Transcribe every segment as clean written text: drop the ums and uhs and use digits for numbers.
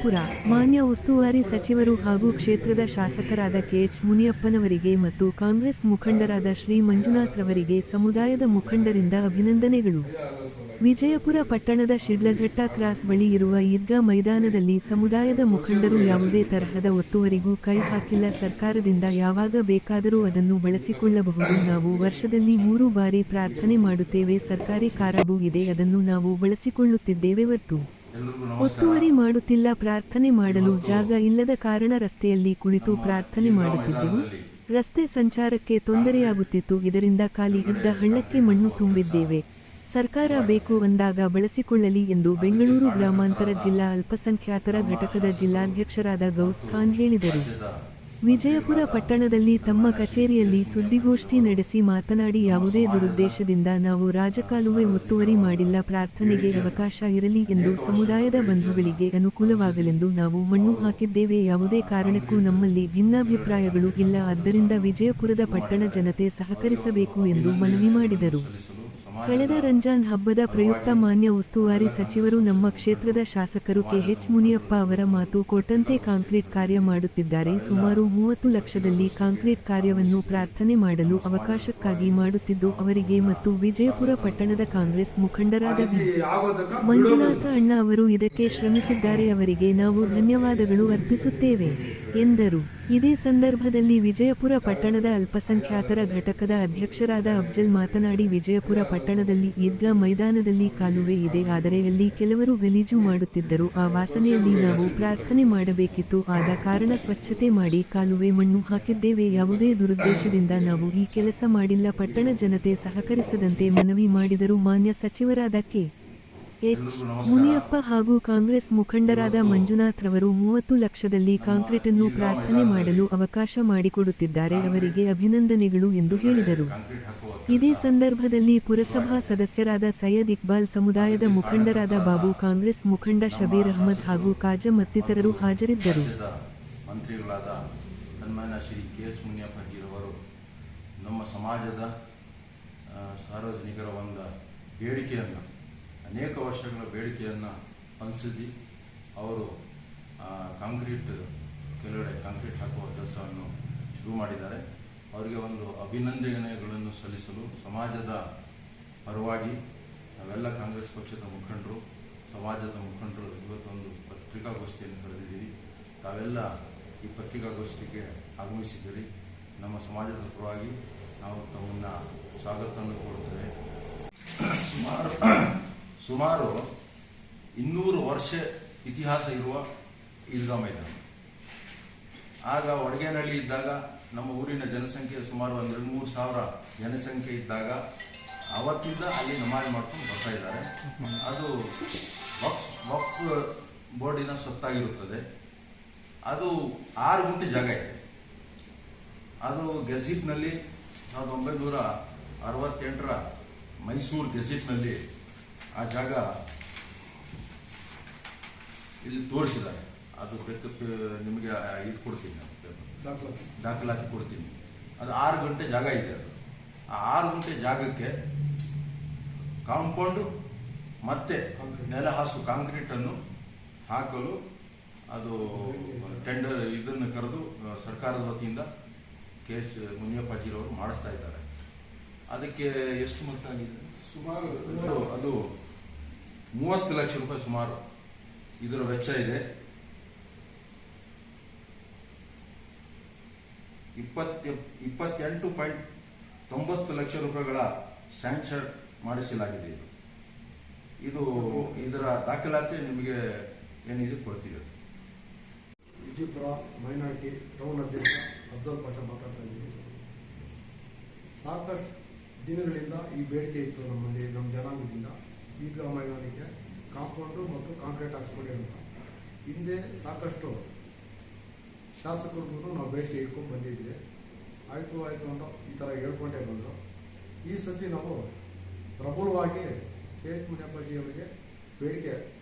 ವಿಜಯಪುರ ಮಾನ್ಯ ಉಸ್ತುವಾರಿ ಸಚಿವರು ಹಾಗೂ ಕ್ಷೇತ್ರದ ಶಾಸಕರಾದ ಕೆಎಚ್ ಮುನಿಯಪ್ಪನವರಿಗೆ ಮತ್ತು ಕಾಂಗ್ರೆಸ್ ಮುಖಂಡರಾದ ಶ್ರೀ ಮಂಜುನಾಥ್ ರವರಿಗೆ ಸಮುದಾಯದ ಮುಖಂಡರಿಂದ ಅಭಿನಂದನೆಗಳು. ವಿಜಯಪುರ ಪಟ್ಟಣದ ಶಿಡ್ಲಘಟ್ಟ ಕ್ರಾಸ್ ಬಳಿ ಇರುವ ಈದ್ಗಾ ಮೈದಾನದಲ್ಲಿ ಸಮುದಾಯದ ಮುಖಂಡರು ಯಾವುದೇ ತರಹದ ಒತ್ತುವರಿಗೂ ಕೈ ಹಾಕಿಲ್ಲ. ಸರ್ಕಾರದಿಂದ ಯಾವಾಗ ಬೇಕಾದರೂ ಅದನ್ನು ಬಳಸಿಕೊಳ್ಳಬಹುದು. ನಾವು ವರ್ಷದಲ್ಲಿ 3 ಬಾರಿ ಪ್ರಾರ್ಥನೆ ಮಾಡುತ್ತೇವೆ. ಸರ್ಕಾರಿ ಕಾರಬೂ ಇದೆ, ಅದನ್ನು ನಾವು ಬಳಸಿಕೊಳ್ಳುತ್ತಿದ್ದೇವೆ ಹೊರತು ಒತ್ತುವರಿ ಮಾಡುತ್ತಿಲ್ಲ. ಪ್ರಾರ್ಥನೆ ಮಾಡಲು ಜಾಗ ಇಲ್ಲದ ಕಾರಣ ರಸ್ತೆಯಲ್ಲಿ ಕುಳಿತು ಪ್ರಾರ್ಥನೆ ಮಾಡುತ್ತಿದ್ದೆವು. ರಸ್ತೆ ಸಂಚಾರಕ್ಕೆ ತೊಂದರೆಯಾಗುತ್ತಿತ್ತು. ಇದರಿಂದ ಖಾಲಿ ಇದ್ದ ಹಳ್ಳಕ್ಕೆ ಮಣ್ಣು ತುಂಬಿದ್ದೇವೆ. ಸರ್ಕಾರ ಬೇಕು ಅಂದಾಗ ಬಳಸಿಕೊಳ್ಳಲಿ ಎಂದು ಬೆಂಗಳೂರು ಗ್ರಾಮಾಂತರ ಜಿಲ್ಲಾ ಅಲ್ಪಸಂಖ್ಯಾತರ ಘಟಕದ ಜಿಲ್ಲಾಧ್ಯಕ್ಷರಾದ ಗೌಸ್ ಖಾನ್ ಹೇಳಿದರು. ವಿಜಯಪುರ ಪಟ್ಟಣದಲ್ಲಿ ತಮ್ಮ ಕಚೇರಿಯಲ್ಲಿ ಸುದ್ದಿಗೋಷ್ಠಿ ನಡೆಸಿ ಮಾತನಾಡಿ, ಯಾವುದೇ ದುರುದ್ದೇಶದಿಂದ ನಾವು ರಾಜಕಾಲುವೆ ಒತ್ತುವರಿ ಮಾಡಿಲ್ಲ. ಪ್ರಾರ್ಥನೆಗೆ ಅವಕಾಶ ಇರಲಿ ಎಂದು ಸಮುದಾಯದ ಬಂಧುಗಳಿಗೆ ಅನುಕೂಲವಾಗಲೆಂದು ನಾವು ಮಣ್ಣು ಹಾಕಿದ್ದೇವೆ. ಯಾವುದೇ ಕಾರಣಕ್ಕೂ ನಮ್ಮಲ್ಲಿ ಭಿನ್ನಾಭಿಪ್ರಾಯಗಳು ಇಲ್ಲ. ಆದ್ದರಿಂದ ವಿಜಯಪುರದ ಪಟ್ಟಣ ಜನತೆ ಸಹಕರಿಸಬೇಕು ಎಂದು ಮನವಿ ಮಾಡಿದರು. ಕಳೆದ ರಂಜಾನ್ ಹಬ್ಬದ ಪ್ರಯುಕ್ತ ಮಾನ್ಯ ಉಸ್ತುವಾರಿ ಸಚಿವರು ನಮ್ಮ ಕ್ಷೇತ್ರದ ಶಾಸಕರು ಕೆಎಚ್ ಮುನಿಯಪ್ಪ ಅವರ ಮಾತು ಕೊಟ್ಟಂತೆ ಕಾಂಕ್ರೀಟ್ ಕಾರ್ಯ ಮಾಡುತ್ತಿದ್ದಾರೆ. ಸುಮಾರು 30 ಲಕ್ಷದಲ್ಲಿ ಕಾಂಕ್ರೀಟ್ ಕಾರ್ಯವನ್ನು ಪ್ರಾರ್ಥನೆ ಮಾಡಲು ಅವಕಾಶಕ್ಕಾಗಿ ಮಾಡುತ್ತಿದ್ದು ಅವರಿಗೆ ಮತ್ತು ವಿಜಯಪುರ ಪಟ್ಟಣದ ಕಾಂಗ್ರೆಸ್ ಮುಖಂಡರಾದ ಮಂಜುನಾಥ ಅಣ್ಣ ಅವರು ಇದಕ್ಕೆ ಶ್ರಮಿಸಿದ್ದಾರೆ. ಅವರಿಗೆ ನಾವು ಧನ್ಯವಾದಗಳು ಅರ್ಪಿಸುತ್ತೇವೆ ಎಂದರು. ಇದೇ ಸಂದರ್ಭದಲ್ಲಿ ವಿಜಯಪುರ ಪಟ್ಟಣದ ಅಲ್ಪಸಂಖ್ಯಾತರ ಘಟಕದ ಅಧ್ಯಕ್ಷರಾದ ಅಫ್ಜಲ್ ಮಾತನಾಡಿ, ವಿಜಯಪುರ ಪಟ್ಟಣದಲ್ಲಿ ಈದ್ಗಾ ಮೈದಾನದಲ್ಲಿ ಕಾಲುವೆ ಇದೆ, ಆದರೆ ಅಲ್ಲಿ ಕೆಲವರು ಗಲೀಜು ಮಾಡುತ್ತಿದ್ದರು. ಆ ವಾಸನೆಯಲ್ಲಿ ನಾವು ಪ್ರಾರ್ಥನೆ ಮಾಡಬೇಕಿತ್ತು. ಆದ ಕಾರಣ ಸ್ವಚ್ಛತೆ ಮಾಡಿ ಕಾಲುವೆ ಮಣ್ಣು ಹಾಕಿದ್ದೇವೆ. ಯಾವುದೇ ದುರುದ್ದೇಶದಿಂದ ನಾವು ಈ ಕೆಲಸ ಮಾಡಿಲ್ಲ. ಪಟ್ಟಣ ಜನತೆ ಸಹಕರಿಸದಂತೆ ಮನವಿ ಮಾಡಿದರು. ಮಾನ್ಯ ಸಚಿವರಾದ ಕೆಎಚ್ ಮುನಿಯಪ್ಪ ಹಾಗೂ ಕಾಂಗ್ರೆಸ್ ಮುಖಂಡರಾದ ಮಂಜುನಾಥ್ ರವರು 30 ಲಕ್ಷದಲ್ಲಿ ಕಾಂಕ್ರೀಟನ್ನು ಪ್ರಾರ್ಥನೆ ಮಾಡಲು ಅವಕಾಶ ಮಾಡಿಕೊಡುತ್ತಿದ್ದಾರೆ. ಅವರಿಗೆ ಅಭಿನಂದನೆಗಳು ಎಂದು ಹೇಳಿದರು. ಇದೇ ಸಂದರ್ಭದಲ್ಲಿ ಪುರಸಭಾ ಸದಸ್ಯರಾದ ಸೈಯದ್ ಇಕ್ಬಾಲ್, ಸಮುದಾಯದ ಮುಖಂಡರಾದ ಬಾಬು, ಕಾಂಗ್ರೆಸ್ ಮುಖಂಡ ಶಬೀರ್ ಅಹಮದ್ ಹಾಗೂ ಕಾಜ ಮತ್ತಿತರರು ಹಾಜರಿದ್ದರು. ಮಂತ್ರಿಗಳಾದ ಸನ್ಮಾನ್ಯ ಶ್ರೀ ಕೆಎಚ್ ಮುನಿಯಪ್ಪಜಿರವರು ನಮ್ಮ ಸಮಾಜದ ಸಾರ್ವಜನಿಕರ ಒಂದು ಬೇಡಿಕೆಯನ್ನು, ಅನೇಕ ವರ್ಷಗಳ ಬೇಡಿಕೆಯನ್ನು ಅನುಸರಿಸಿ ಅವರು ಕೆಲವೆಡೆ ಕಾಂಕ್ರೀಟ್ ಹಾಕುವ ಕೆಲಸವನ್ನು ಶುರು ಮಾಡಿದ್ದಾರೆ. ಅವರಿಗೆ ಒಂದು ಅಭಿನಂದನೆಗಳನ್ನು ಸಲ್ಲಿಸಲು ಸಮಾಜದ ಪರವಾಗಿ ನಾವೆಲ್ಲ ಕಾಂಗ್ರೆಸ್ ಪಕ್ಷದ ಮುಖಂಡರು, ಸಮಾಜದ ಮುಖಂಡರು ಇವತ್ತೊಂದು ಪತ್ರಿಕಾಗೋಷ್ಠಿಯನ್ನು ಕರೆದಿದ್ದೀವಿ. ತಾವೆಲ್ಲ ಈ ಪತ್ರಿಕಾಗೋಷ್ಠಿಗೆ ಆಗಮಿಸಿದ್ದೀರಿ. ನಮ್ಮ ಸಮಾಜದ ಪರವಾಗಿ ನಾವು ತಮ್ಮನ್ನು ಸ್ವಾಗತವನ್ನು ಕೊಡುತ್ತೇವೆ. ಸುಮಾರು 200 ವರ್ಷ ಇತಿಹಾಸ ಇರುವ ಈದ್ಗಾ ಮೈದಾನ. ಆಗ ವಡಗೇನಹಳ್ಳಿ ಇದ್ದಾಗ ನಮ್ಮ ಊರಿನ ಜನಸಂಖ್ಯೆ ಸುಮಾರು 2-3 ಸಾವಿರ ಜನಸಂಖ್ಯೆ ಇದ್ದಾಗ ಅವತ್ತಿಂದ ಅಲ್ಲಿ ನಮಾಜ್ ಮಾಡ್ಕೊಂಡು ಬರ್ತಾ ಇದ್ದಾರೆ. ಅದು ವಕ್ಫ್ ಬೋರ್ಡಿನ ಸ್ವತ್ತಾಗಿರುತ್ತದೆ. ಅದು 6 ಗುಂಟೆ ಜಾಗ ಇದೆ. ಅದು ಗೆಜೆಟ್ನಲ್ಲಿ 1968ರ ಮೈಸೂರು ಗೆಜೆಟ್ನಲ್ಲಿ ಆ ಜಾಗ ಇಲ್ಲಿ ತೋರಿಸಿದ್ದಾರೆ. ಅದು ನಿಮಗೆ ಇದು ಕೊಡ್ತೀನಿ, ದಾಖಲಾತಿ ಕೊಡ್ತೀನಿ. ಅದು 6 ಗುಂಟೆ ಜಾಗ ಇದೆ. ಅದು ಆ 6 ಗುಂಟೆ ಜಾಗಕ್ಕೆ ಕಾಂಪೌಂಡು ಮತ್ತೆ ನೆಲಹಾಸು ಕಾಂಕ್ರೀಟನ್ನು ಹಾಕಲು ಅದು ಟೆಂಡರ್ ಇದನ್ನು ಕರೆದು ಸರ್ಕಾರದ ವತಿಯಿಂದ ಕೆಎಚ್ ಮುನಿಯಪ್ಪಾಜಿರವರು ಮಾಡಿಸ್ತಾ ಇದ್ದಾರೆ. ಅದಕ್ಕೆ ಎಷ್ಟು ಮೊತ್ತ ಆಗಿದೆ? ಸುಮಾರು ಅದು 30 ಲಕ್ಷ ರೂಪಾಯಿ ಸುಮಾರು ಇದರ ವೆಚ್ಚ ಇದೆ. 28.90 ಲಕ್ಷ ರೂಪಾಯಿಗಳ ಸ್ಯಾಂಕ್ಷನ್ ಮಾಡಿಸಲಾಗಿದೆ. ಇದರ ದಾಖಲಾತಿ ನಿಮಗೆ ಏನಿದೆ ಕೊಡ್ತೀವಿ. ವಿಜಯಪುರ ಮೈನಾರಿಟಿ ಟೌನ್ ಅಧ್ಯಕ್ಷ ಅಫ್ಜಲ್ ಪಾಷಾ ಮಾತಾಡ್ತಾ ಇದ್ದೀನಿ. ಸಾಕಷ್ಟು ದಿನಗಳಿಂದ ಈ ಬೇಡಿಕೆ ಇತ್ತು ನಮ್ಮಲ್ಲಿ, ನಮ್ಮ ಜನಾಂಗದಿಂದ ಈದ್ಗಾ ಮೈದಾನಕ್ಕೆ ಕಾಂಪೌಂಡು ಮತ್ತು ಕಾಂಕ್ರೀಟ್ ಹಾಕ್ಸ್ಕೊಡಿ ಅಂತ. ಹಿಂದೆ ಸಾಕಷ್ಟು ಶಾಸಕರಿಗೂ ನಾವು ಬೇಡಿಕೆ ಇಟ್ಕೊಂಡು ಬಂದಿದ್ವಿ. ಆಯಿತು ಅಂತ ಈ ಥರ ಹೇಳ್ಕೊಂಡೇ ಬಂದರು. ಈ ಸತಿ ನಾವು ಪ್ರಬಲವಾಗಿ ಕೆಎಚ್ ಮುನಿಯಪ್ಪಾಜಿ ಅವರಿಗೆ ಬೇಡಿಕೆ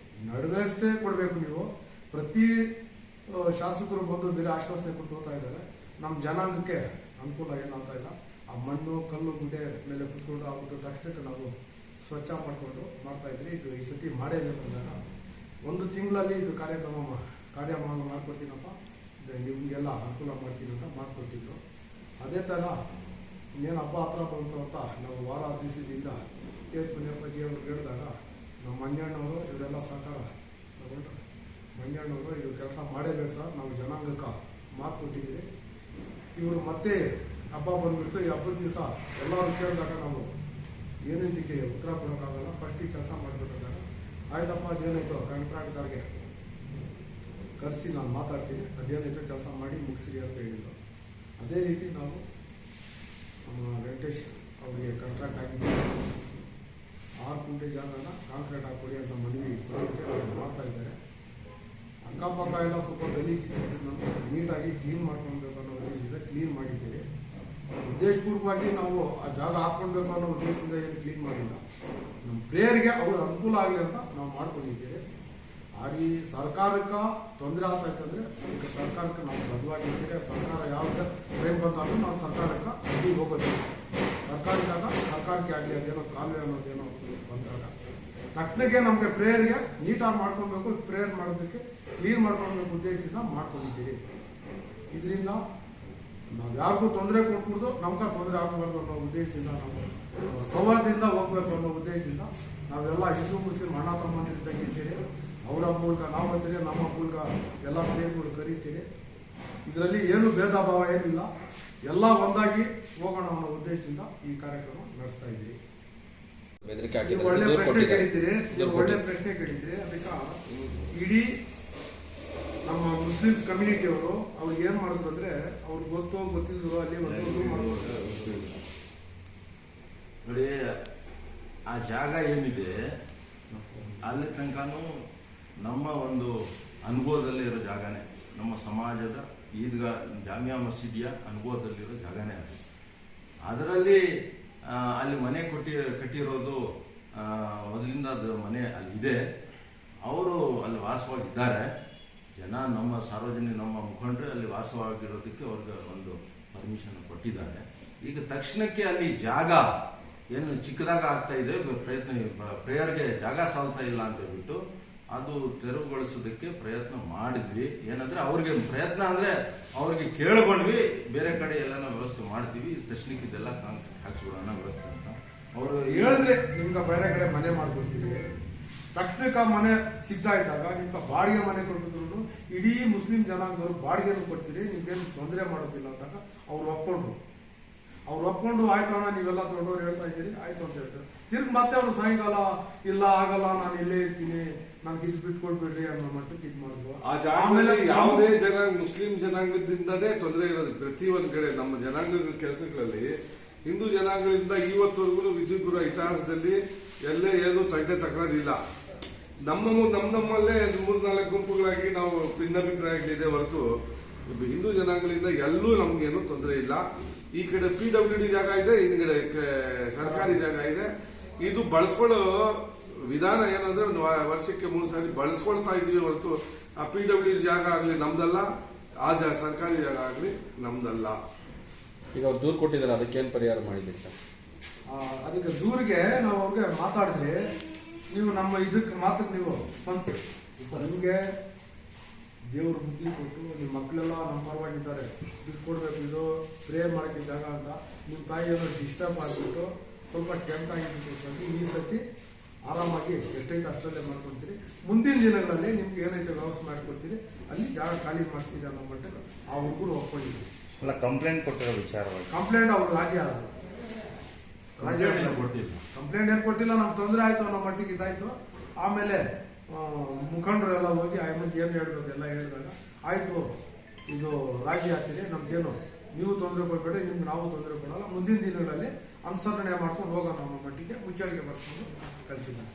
ನೆರವೇರಿಸೇ ಕೊಡಬೇಕು. ನೀವು ಪ್ರತಿ ಶಾಸಕರು ಬಂದು ಬೇರೆ ಆಶ್ವಾಸನೆ ಕೊಟ್ಟು ಹೋಗ್ತಾ ಇದ್ದಾರೆ. ನಮ್ಮ ಜನಾಂಗಕ್ಕೆ ಅನುಕೂಲ ಏನಾಗ್ತಾ ಇಲ್ಲ. ಆ ಮಣ್ಣು ಕಲ್ಲು ಗುಡ್ಡೆ ಮೇಲೆ ಕುತ್ಕೊಂಡು ಆಗುತ್ತೆ ತಕ್ಷಣಕ್ಕೆ ನಾವು ಸ್ವಚ್ಛ ಮಾಡಿಕೊಂಡು ಮಾಡ್ತಾ ಇದ್ರಿ. ಇದು ಈ ಸತಿ ಮಾಡೇ ಬಂದಾಗ 1 ತಿಂಗಳಲ್ಲಿ ಇದು ಕಾರ್ಯಕ್ರಮ ಕಾರ್ಯ ಮಾಡ್ಕೊಡ್ತೀನಪ್ಪ, ನಿಮಗೆಲ್ಲ ಅನುಕೂಲ ಮಾಡ್ತೀನಿ ಅಂತ ಮಾಡಿಕೊಟ್ಟಿದ್ರು. ಅದೇ ಥರ ಇನ್ನೇನು ಹಬ್ಬ ಹತ್ರ ಬಂತು ಅಂತ ನಾವು ವಾರ ದಿವಸದಿಂದ ಎಚ್ ಮುನಿಯಪ್ಪಾಜಿ ಅವ್ರಿಗೆ ಹೇಳಿದಾಗ ನಮ್ಮ ಮಂಜಣ್ಣವರು ಇವರೆಲ್ಲ ಸಹಕಾರ ತಗೊಂಡು, ಮಂಜಣ್ಣವರು ಇದು ಕೆಲಸ ಮಾಡೇಬೇಕು ಸರ್, ನಾವು ಜನಾಂಗಕ್ಕೆ ಮಾತು ಕೊಟ್ಟಿದ್ದೀವಿ. ಇವರು ಮತ್ತೆ ಹಬ್ಬ ಬಂದುಬಿಟ್ಟು ಈ ಹಬ್ಬದ ದಿವಸ ಎಲ್ಲರೂ ಕೇಳಿದಾಗ ನಾವು ಏನು ಇದಕ್ಕೆ ಉತ್ತರ ಕೊಡೋಕ್ಕಾಗಲ್ಲ, ಫಸ್ಟ್ ಈ ಕೆಲಸ ಮಾಡಬೇಕಾದಾಗ ಆಯ್ತಪ್ಪ ಅದೇನಾಯ್ತು ಕಾಂಟ್ರಾಕ್ಟರ್ಗೆ ಕರೆಸಿ ನಾನು ಮಾತಾಡ್ತೀನಿ, ಅದೇನಾಯ್ತು ಕೆಲಸ ಮಾಡಿ ಮುಗಿಸ್ರಿ ಅಂತ ಹೇಳಿದ್ರು. ಅದೇ ರೀತಿ ನಾವು ನಮ್ಮ ವೆಂಕಟೇಶ್ ಅವರಿಗೆ ಕಾಂಟ್ರಾಕ್ಟ್ ಆಗಿದ್ದೀವಿ. 6 ಗುಂಟೆ ಜಾಗನ ಕಾಂಕ್ರೀಟ್ ಹಾಕೊಡಿ ಅಂತ ಮನವಿ ಅವ್ರು ಮಾಡ್ತಾ ಇದ್ದಾರೆ. ಅಕ್ಕಪಕ್ಕ ಎಲ್ಲ ಸ್ವಲ್ಪ ಗಲೀಜು ನೀಟಾಗಿ ಕ್ಲೀನ್ ಮಾಡ್ಕೊಳ್ಬೇಕು ಅನ್ನೋ ಉದ್ದೇಶದಿಂದ ಕ್ಲೀನ್ ಮಾಡಿದ್ದೀವಿ. ಉದ್ದೇಶಪೂರ್ವಕವಾಗಿ ನಾವು ಆ ಜಾಗ ಹಾಕ್ಕೊಳ್ಬೇಕು ಅನ್ನೋ ಉದ್ದೇಶದಿಂದ ಏನು ಕ್ಲೀನ್ ಮಾಡಿಲ್ಲ, ನಮ್ಮ ಪ್ರೇಯರ್ಗೆ ಅವ್ರ ಅನುಕೂಲ ಆಗಲಿ ಅಂತ ನಾವು ಮಾಡ್ಕೊಂಡಿದ್ದೀವಿ. ಈ ಸರ್ಕಾರಕ್ಕೆ ತೊಂದರೆ ಆಗ್ತಾಯಿತ್ತಂದ್ರೆ ಅದಕ್ಕೆ ಸರ್ಕಾರಕ್ಕೆ ನಾವು ಬದ್ಧವಾಗಿರ್ತೀವಿ. ಸರ್ಕಾರ ಯಾವುದೇ ಫ್ರೇಮ್ ಬಂತಾದ್ರೂ ನಾವು ಸರ್ಕಾರಕ್ಕೆ ಅಲ್ಲಿ ಹೋಗೋದಿಲ್ಲ. ಸರ್ಕಾರಿ ಜಾಗ ಸರ್ಕಾರಕ್ಕೆ ಆಗಲಿ, ಅದೇನೋ ಕಾಲುವೆ ಅನ್ನೋದೇನೋ ಬಂದಾಗ ತಕ್ಷಣಕ್ಕೆ ನಮಗೆ ಪ್ರೇಯರ್ಗೆ ನೀಟಾಗಿ ಮಾಡ್ಕೊಬೇಕು, ಪ್ರೇಯರ್ ಮಾಡೋದಕ್ಕೆ ಕ್ಲೀನ್ ಮಾಡ್ಕೊಳ್ಬೇಕು ಉದ್ದೇಶದಿಂದ ಮಾಡ್ಕೊಂಡಿದ್ದೀವಿ. ಇದರಿಂದ ನಾವು ಯಾರಿಗೂ ತೊಂದರೆ ಕೊಟ್ಬಿಡ್ದು ನಮ್ಗೆ ತೊಂದರೆ ಆಗಬಾರ್ದು ಅನ್ನೋ ಉದ್ದೇಶದಿಂದ, ನಾವು ಸೌಹಾರ್ದದಿಂದ ಹೋಗ್ಬೇಕು ಅನ್ನೋ ಉದ್ದೇಶದಿಂದ ನಾವೆಲ್ಲ ಹಿಂದೂ ಮುಸ್ಲಿಂ ಅಣ್ಣ ತಮ್ಮಂದಿರಿದ್ದಂಗಿದ್ದೀರಿ. ಅವರ ಮೂಲಕ ನಾವು ಬರ್ತೀರಿ, ನಮ್ಮ ಮೂಲಕ ಎಲ್ಲ ಸ್ನೇಹಿತರು ಕರೀತೀರಿ. ಇದರಲ್ಲಿ ಏನು ಭೇದ ಭಾವ ಏನಿಲ್ಲ, ಎಲ್ಲ ಒಂದಾಗಿ ಹೋಗೋಣ ಅನ್ನೋ ಉದ್ದೇಶದಿಂದ ಈ ಕಾರ್ಯಕ್ರಮ ನಡೆಸ್ತಾ ಇದ್ದೀರಿ. ಒಳ್ಳೆ ಪ್ರಶ್ನೆ ಕೇಳಿದ್ದೀರಿ, ಒಳ್ಳೆ ಪ್ರಶ್ನೆ ಕೇಳಿದ್ದೀರಿ. ಅದಕ್ಕೆ ಇಡೀ ನಮ್ಮ ಮುಸ್ಲಿಮ್ಸ್ ಕಮ್ಯುನಿಟಿಯವರು ಅವ್ರಿಗೆ ಏನ್ ಮಾಡಿದ್ರು ಅಂದ್ರೆ, ಅವ್ರಿಗೆ ಗೊತ್ತಿದ್ರು ಅಲ್ಲಿ ನೋಡಿ, ಆ ಜಾಗ ಏನಿದೆ ಅಲ್ಲಿ ತನಕನೂ ನಮ್ಮ ಒಂದು ಅನುಭವದಲ್ಲಿ ಇರೋ ಜಾಗನೇ, ನಮ್ಮ ಸಮಾಜದ ಈದ್ಗಾ ಜಾಮಿಯಾ ಮಸೀದಿಯ ಅನುಭವದಲ್ಲಿರೋ ಜಾಗನೇ ಅದು. ಅದರಲ್ಲಿ ಅಲ್ಲಿ ಮನೆ ಕಟ್ಟಿರೋದು ಮೊದಲಿಂದ ಅದು ಮನೆ ಅಲ್ಲಿದೆ. ಅವರು ಅಲ್ಲಿ ವಾಸವಾಗಿದ್ದಾರೆ. ಜನ ನಮ್ಮ ಸಾರ್ವಜನಿಕ ನಮ್ಮ ಮುಖಂಡರು ಅಲ್ಲಿ ವಾಸವಾಗಿರೋದಕ್ಕೆ ಅವ್ರಿಗೆ ಒಂದು ಪರ್ಮಿಷನ್ ಕೊಟ್ಟಿದ್ದಾರೆ. ಈಗ ತಕ್ಷಣಕ್ಕೆ ಅಲ್ಲಿ ಜಾಗ ಏನು ಚಿಕ್ಕದಾಗ ಆಗ್ತಾ ಇದೆ, ಪ್ರೇಯರ್ಗೆ ಜಾಗ ಸಾಲ್ತಾ ಇಲ್ಲ ಅಂತ ಹೇಳ್ಬಿಟ್ಟು ಅದು ತೆರವುಗೊಳಿಸೋದಕ್ಕೆ ಪ್ರಯತ್ನ ಮಾಡಿದ್ವಿ. ಏನಂದ್ರೆ ಅವ್ರಿಗೆ ಪ್ರಯತ್ನ ಅಂದ್ರೆ ಅವ್ರಿಗೆ ಕೇಳ್ಕೊಂಡ್ವಿ, ಬೇರೆ ಕಡೆ ಎಲ್ಲ ವ್ಯವಸ್ಥೆ ಮಾಡ್ತೀವಿ, ತಕ್ಷಣಕ್ಕೆ ಇದೆಲ್ಲ ಹಾಕ್ಸ್ಬಿಡೋಣ ವ್ಯವಸ್ಥೆ ಅಂತ ಅವರು ಹೇಳಿದ್ರೆ ನಿಮ್ಗೆ ಬೇರೆ ಕಡೆ ಮನೆ ಮಾಡ್ಕೊಡ್ತೀವಿ. ತಕ್ಷಣಕ್ಕೆ ಮನೆ ಸಿಗ್ತಾ ಇದ್ದಾಗ ನಿಮ್ಗೆ ಬಾಡಿಗೆ ಮನೆ ಕೊಡ್ತಿದ್ರು ಇಡೀ ಮುಸ್ಲಿಂ ಜನಾಂಗದವರು ಬಾಡಿಗೆನೂ ಕೊಡ್ತೀರಿ, ನಿಮ್ಗೇನು ತೊಂದರೆ ಮಾಡೋದಿಲ್ಲ ಅಂದಾಗ ಅವ್ರು ಒಪ್ಕೊಂಡು ಆಯ್ತು ಅಣ್ಣ ನೀವೆಲ್ಲ ದೊಡ್ಡವ್ರು ಹೇಳ್ತಾ ಇದ್ದೀರಿ ಆಯ್ತು ಅಂತ ಹೇಳ್ತಾರೆ. ತಿರ್ಗಿ ಮತ್ತೆ ಅವ್ರು ಸಾಯಂಕಾಲ ಇಲ್ಲ ಆಗಲ್ಲ ನಾನು ಇಲ್ಲೇ ಇರ್ತೀನಿ, ನನ್ಗೆ ಇದು ಬಿಟ್ಕೊಡ್ಬಿಡ್ರಿ ಅನ್ನೋ ಮಟ್ಟಕ್ಕೆ ಇದು ಮಾಡಿದ್ರು. ಆ ಜಾಗದಲ್ಲಿ ಯಾವುದೇ ಜನಾಂಗ ಮುಸ್ಲಿಂ ಜನಾಂಗದಿಂದನೇ ತೊಂದರೆ ಇರೋದು. ಪ್ರತಿಯೊಂದು ಕಡೆ ನಮ್ಮ ಜನಾಂಗದ ಕೆಲಸಗಳಲ್ಲಿ ಹಿಂದೂ ಜನಾಂಗದಿಂದ ಇವತ್ತವರೆಗೂ ವಿಜಯಪುರ ಇತಿಹಾಸದಲ್ಲಿ ಎಲ್ಲೇ ಏನು ತಕರಾರಿಲ್ಲ. ನಮ್ಮಲ್ಲೇ 3-4 ಗುಂಪುಗಳಾಗಿ ನಾವು ಭಿನ್ನಾಭಿಪ್ರಾಯಗಳಿದೆ ಹೊರತು ಹಿಂದೂ ಜನಾಂಗದಿಂದ ಎಲ್ಲೂ ನಮ್ಗೇನು ತೊಂದರೆ ಇಲ್ಲ. ಈ ಕಡೆ PWD ಜಾಗ ಇದೆ, ಹಿಂದ್ಗಡೆ ಸರ್ಕಾರಿ ಜಾಗ ಇದೆ. ಇದು ಬಳಸ್ಕೊಳ್ಳೋ ವಿಧಾನ ಏನಂದ್ರೆ ಒಂದು ವರ್ಷಕ್ಕೆ 3 ಸಾರಿ ಬಳಸ್ಕೊಳ್ತಾ ಇದೀವಿ ಹೊರತು ಆ PWD ಜಾಗ ಆಗ್ಲಿ ನಮ್ದಲ್ಲ, ಆ ಸರ್ಕಾರಿ ಜಾಗ ಆಗ್ಲಿ ನಮ್ದಲ್ಲ. ಈಗ ಅವ್ರು ದೂರು ಕೊಟ್ಟಿದ್ದಾರೆ, ಅದಕ್ಕೇನು ಪರಿಹಾರ ಮಾಡಿದ್ದೀರಿ ಸರ್? ಅದಕ್ಕೆ ದೂರಿಗೆ ನಾವು ಅವ್ರಿಗೆ ಮಾತಾಡಿದ್ರಿ, ನೀವು ನಮ್ಮ ಇದಕ್ಕೆ ಮಾತಕ್ಕೆ ನೀವು ಸ್ಪಂದಿಸಿ. ನಿಮಗೆ ದೇವ್ರ ಬುದ್ಧಿ ಕೊಟ್ಟು ನಿಮ್ಮ ಮಕ್ಕಳೆಲ್ಲ ನಮ್ಮ ಪರವಾಗಿದ್ದಾರೆ, ಬಿಟ್ಕೊಡ್ಬೇಕು, ಇದು ಪ್ರೇಯರ್ ಮಾಡೋಕ್ಕೆ ಜಾಗ ಅಂತ ನಿಮ್ಮ ತಾಯಿಯನ್ನು ಡಿಸ್ಟರ್ಬ್ ಆಗಿಬಿಟ್ಟು ಸ್ವಲ್ಪ ಟೆಂಪ್ಟ್ ಆಗಿಬಿಟ್ಟು ಈ ಸತಿ ಆರಾಮಾಗಿ ಎಷ್ಟೈತೆ ಅಷ್ಟರಲ್ಲೇ ಮಾಡ್ಕೊಡ್ತೀರಿ. ಮುಂದಿನ ದಿನಗಳಲ್ಲಿ ನಿಮ್ಗೆ ಏನೈತೆ ವ್ಯವಸ್ಥೆ ಮಾಡಿಕೊಡ್ತೀರಿ, ಅಲ್ಲಿ ಜಾಗ ಖಾಲಿ ಮಾಡ್ತೀರಿ ಅನ್ನೋ ಮಟ್ಟಕ್ಕೆ ಆ ಹುಡುಗರು ಒಪ್ಕೊಂಡಿದ್ದೀವಿ. ಅಲ್ಲ, ಕಂಪ್ಲೇಂಟ್ ಕೊಟ್ಟಿರೋ ವಿಚಾರವಾಗಿ ಕಂಪ್ಲೇಂಟ್ ಅವ್ರು ರಾಜಿ ಆದರು, ಕಂಪ್ಲೇಂಟ್ ಏನು ಕೊಟ್ಟಿಲ್ಲ, ನಮ್ಗೆ ತೊಂದರೆ ಆಯ್ತು ಅನ್ನೋ ಮಟ್ಟಿಗೆ ಇದಾಯ್ತು. ಆಮೇಲೆ ಮುಖಂಡರೆಲ್ಲ ಹೋಗಿ ಆಮೇಲೆ ಏನು ಹೇಳ್ಬೇಕು ಎಲ್ಲ ಹೇಳಿದಾಗ ಆಯ್ತು ಇದು ರಾಜಿ ಆಗ್ತೀರಿ, ನಮ್ಗೇನು ನೀವು ತೊಂದರೆ ಕೊಡಬೇಡಿ, ನಿಮ್ಗೆ ನಾವು ತೊಂದರೆ ಕೊಡಲ್ಲ, ಮುಂದಿನ ದಿನಗಳಲ್ಲಿ ಅನುಸರಣೆ ಮಾಡ್ಕೊಂಡು ಹೋಗೋಣ ಅನ್ನೋ ಮಟ್ಟಿಗೆ ಮುಚ್ಚಳಿಗೆ ಬರ್ಸ್ಕೊಂಡು ಕಳಿಸಿದ್ದಾರೆ.